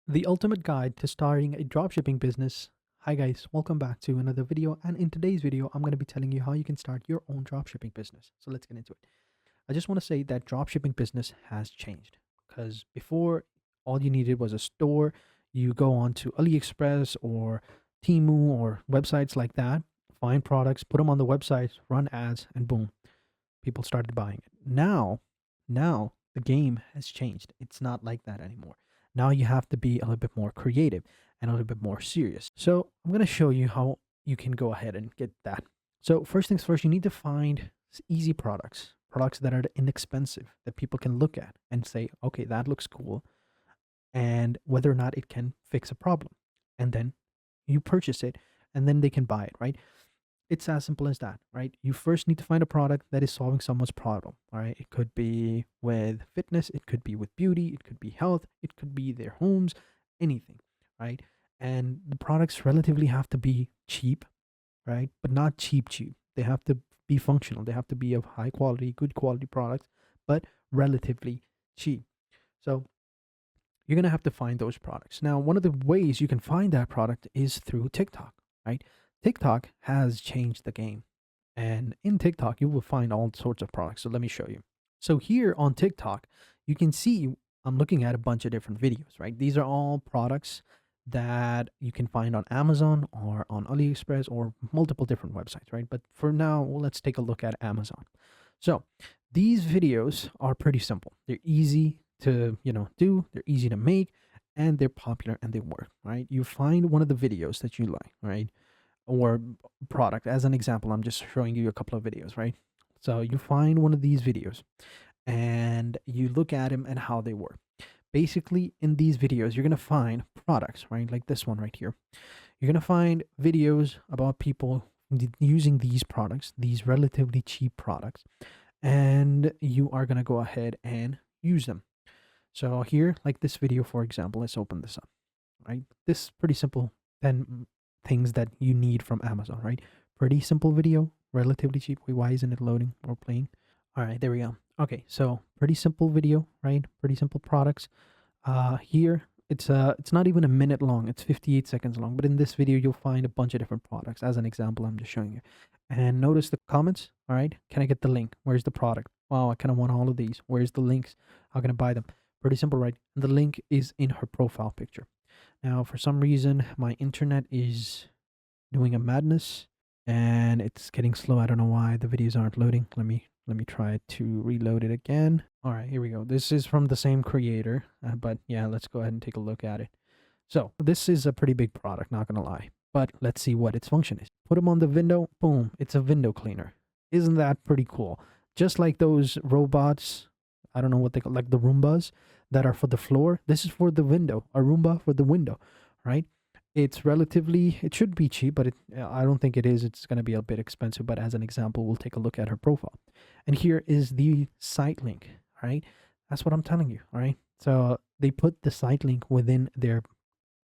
The ultimate guide to starting a dropshipping business. Hi guys, welcome back to another video. And in today's video, I'm going to be telling you how you can start your own dropshipping business. So let's get into it. I just want to say that dropshipping business has changed because before all you needed was a store. You go on to AliExpress or Temu or websites like that, find products, put them on the website, run ads, and boom, people started buying it. Now the game has changed. It's not like that anymore. Now you have to be a little bit more creative and a little bit more serious. So I'm going to show you how you can go ahead and get that. So first things first, you need to find easy products that are inexpensive that people can look at and say, okay, that looks cool, and whether or not it can fix a problem. And then you purchase it and then they can buy it, right? It's as simple as that, right? You first need to find a product that is solving someone's problem, all right? It could be with fitness, it could be with beauty, it could be health, it could be their homes, anything, right? And the products relatively have to be cheap, right? But not cheap. They have to be functional. They have to be of high quality, good quality products, but relatively cheap. So you're going to have to find those products. Now, one of the ways you can find that product is through TikTok, right? TikTok has changed the game. And in TikTok, you will find all sorts of products. So let me show you. So here on TikTok, you can see I'm looking at a bunch of different videos, right? These are all products that you can find on Amazon or on AliExpress or multiple different websites, right? But for now, let's take a look at Amazon. So these videos are pretty simple. They're easy to, do, they're easy to make, and they're popular and they work, right? You find one of the videos that you like, right? Or product. As an example, I'm just showing you a couple of videos, right? So you find one of these videos and you look at them and how they work. Basically, in these videos, you're going to find products, right? Like this one right here. You're going to find videos about people using these products, these relatively cheap products, and you are going to go ahead and use them. So here, like this video, for example, let's open this up, right? This is pretty simple 10 things that you need from Amazon, right? Pretty simple video, relatively cheap. Wait, why isn't it loading or playing? All right, there we go. Okay, so pretty simple video, right? Pretty simple products. Here it's not even a minute long. It's 58 seconds long. But in this video, you'll find a bunch of different products. As an example, I'm just showing you. And notice the comments. All right, can I get the link? Where's the product? Wow, I kind of want all of these. Where's the links? How can I buy them? Pretty simple, right? And the link is in her profile picture. Now, for some reason, my internet is doing a madness and it's getting slow. I don't know why the videos aren't loading. Let me try to reload it again. All right, here we go. This is from the same creator, but yeah, let's go ahead and take a look at it. So this is a pretty big product, not gonna lie. But let's see what its function is. Put them on the window, boom, it's a window cleaner. Isn't that pretty cool? Just like those robots, I don't know what they call, like the Roombas that are for the floor. This is for the window, a Roomba for the window, right? It's relatively, it should be cheap, but I don't think it is. It's going to be a bit expensive. But as an example, we'll take a look at her profile. And here is the site link, right? That's what I'm telling you, all right? So they put the site link within their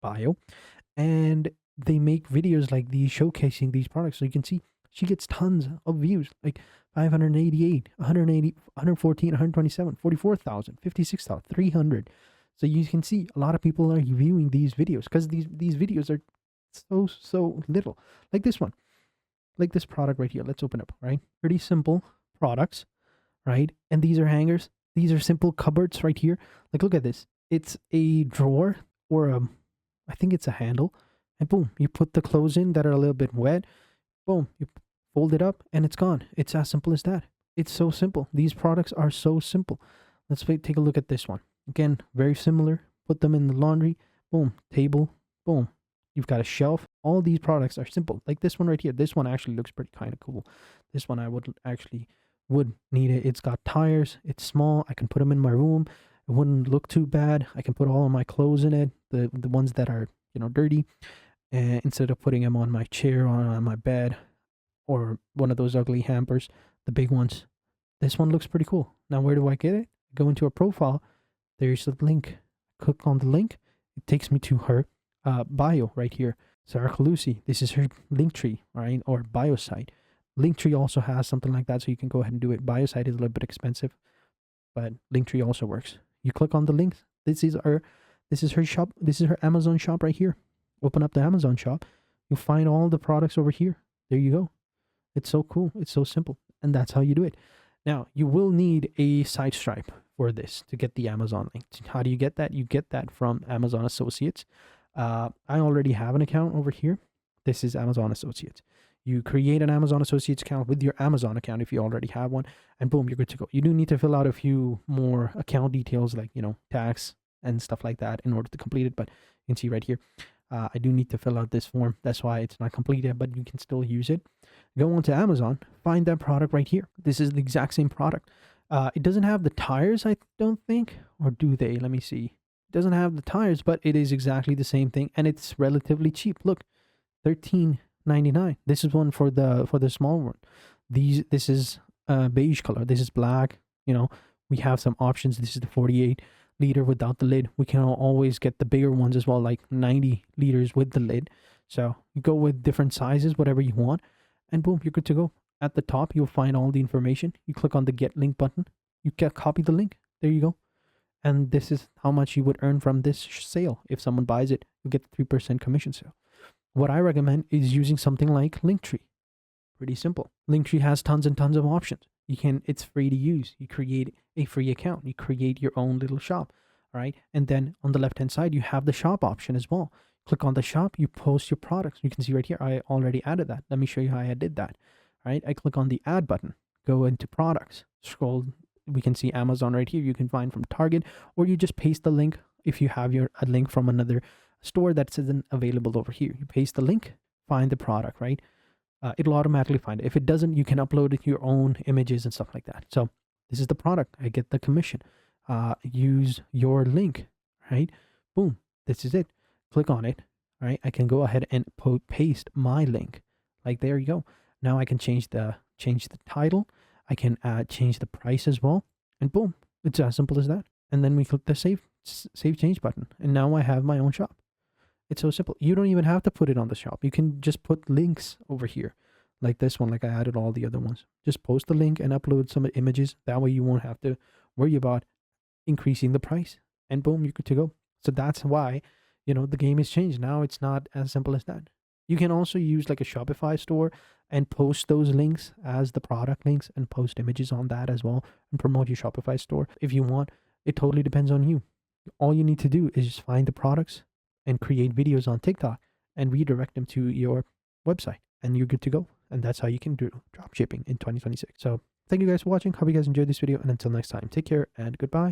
bio and they make videos like these showcasing these products. So you can see she gets tons of views, like 588, 180, 114, 127, 44,000, 56,000, 300. So you can see a lot of people are viewing these videos because these videos are so little. Like this one, like this product right here. Let's open up, right? Pretty simple products, right? And these are hangers. These are simple cupboards right here. Like, look at this. It's a drawer or I think it's a handle. And boom, you put the clothes in that are a little bit wet. Boom, you fold it up and it's gone. It's as simple as that. It's so simple. These products are so simple. Let's take a look at this one. Again, very similar. Put them in the laundry. Boom, table. Boom. You've got a shelf. All these products are simple. Like this one right here. This one actually looks pretty kind of cool. This one I would need it. It's got tires. It's small. I can put them in my room. It wouldn't look too bad. I can put all of my clothes in it. The ones that are, dirty. And instead of putting them on my chair or on my bed or one of those ugly hampers, the big ones. This one looks pretty cool. Now, where do I get it? Go into a profile. There's a link. Click on the link. It takes me to her bio right here. Sarah Calusi. This is her link tree, right? Or bio site. Linktree also has something like that, so you can go ahead and do it. Bio site is a little bit expensive, but Linktree also works. You click on the link. This is This is her shop. This is her Amazon shop right here. Open up the Amazon shop. You'll find all the products over here. There you go. It's so cool. It's so simple. And that's how you do it. Now, you will need a side stripe for this to get the Amazon link. How do you get that? You get that from Amazon Associates. I already have an account over here. This is Amazon Associates. You create an Amazon Associates account with your Amazon account if you already have one, and boom, you're good to go. You do need to fill out a few more account details like, tax and stuff like that in order to complete it. But you can see right here, I do need to fill out this form. That's why it's not completed, but you can still use it. Go on to Amazon, find that product right here. This is the exact same product. It doesn't have the tires, I don't think, or do they? Let me see. It doesn't have the tires, but it is exactly the same thing, and it's relatively cheap. Look, $13.99. This is one for the small one. This is beige color. This is black. We have some options. This is the 48 liter without the lid. We can always get the bigger ones as well, like 90 liters with the lid. So you go with different sizes, whatever you want, and boom, you're good to go. At the top, you'll find all the information. You click on the get link button. You can copy the link. There you go. And this is how much you would earn from this sale. If someone buys it, you get 3% commission sale. What I recommend is using something like Linktree. Pretty simple. Linktree has tons and tons of options. It's free to use. You create a free account. You create your own little shop, all right? And then on the left-hand side, you have the shop option as well. Click on the shop, you post your products. You can see right here, I already added that. Let me show you how I did that, all right? I click on the add button, go into products, scroll. We can see Amazon right here. You can find from Target, or you just paste the link if you have a link from another store that isn't available over here. You paste the link, find the product, right? It'll automatically find it. If it doesn't, you can upload your own images and stuff like that. So this is the product. I get the commission. Use your link, right? Boom. This is it. Click on it, right? I can go ahead and paste my link. Like, there you go. Now I can change the title. I can change the price as well. And boom, it's as simple as that. And then we click the save change button. And now I have my own shop. It's so simple. You don't even have to put it on the shop. You can just put links over here like this one, like I added all the other ones. Just post the link and upload some images. That way you won't have to worry about increasing the price, and boom, you're good to go. So that's why, the game has changed. Now it's not as simple as that. You can also use like a Shopify store and post those links as the product links and post images on that as well and promote your Shopify store if you want. It totally depends on you. All you need to do is just find the products and create videos on TikTok and redirect them to your website, and you're good to go. And that's how you can do dropshipping in 2026. So thank you guys for watching. Hope you guys enjoyed this video, and until next time, take care and goodbye.